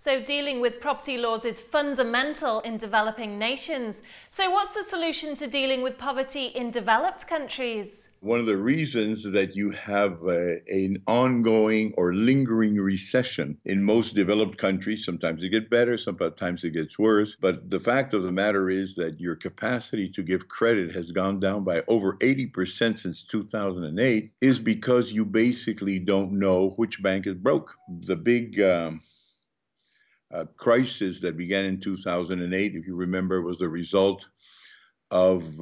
So dealing with property laws is fundamental in developing nations. So what's the solution to dealing with poverty in developed countries? One of the reasons that you have an ongoing or lingering recession in most developed countries, sometimes it gets better, sometimes it gets worse, but the fact of the matter is that your capacity to give credit has gone down by over 80% since 2008, is because you basically don't know which bank is broke. The big crisis that began in 2008, if you remember, was the result of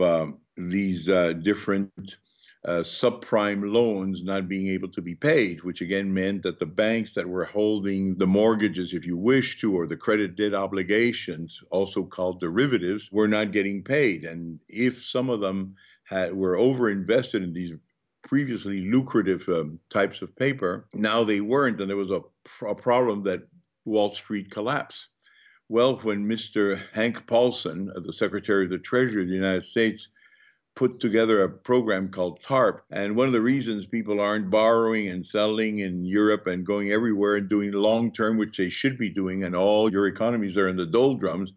these different subprime loans not being able to be paid, which again meant that the banks that were holding the mortgages, if you wish to, or the credit debt obligations, also called derivatives, were not getting paid. And if some of them were overinvested in these previously lucrative types of paper, now they weren't, and there was a problem that Wall Street collapsed. Well, when Mr. Hank Paulson, the Secretary of the Treasury of the United States, put together a program called TARP, and one of the reasons people aren't borrowing and selling in Europe and going everywhere and doing long-term, which they should be doing, and all your economies are in the doldrums,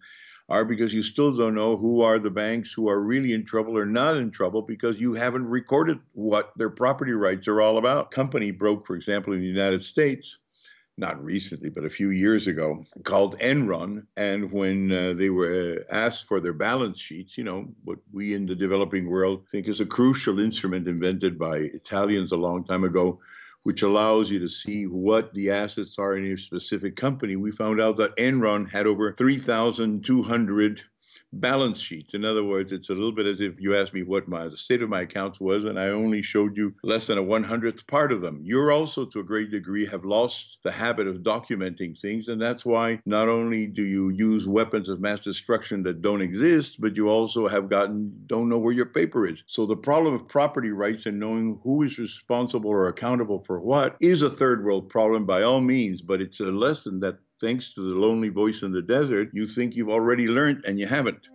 are because you still don't know who are the banks who are really in trouble or not in trouble, because you haven't recorded what their property rights are all about. A company broke, for example, in the United States, not recently, but a few years ago, called Enron. And when they were asked for their balance sheets, you know, what we in the developing world think is a crucial instrument invented by Italians a long time ago, which allows you to see what the assets are in a specific company, we found out that Enron had over 3,200 balance sheets. In other words, it's a little bit as if you asked me what the state of my accounts was, and I only showed you less than a 100th part of them. You're also, to a great degree, have lost the habit of documenting things, and that's why not only do you use weapons of mass destruction that don't exist, but you also don't know where your paper is. So the problem of property rights and knowing who is responsible or accountable for what is a third world problem by all means, but it's a lesson that, thanks to the lonely voice in the desert, you think you've already learned, and you haven't.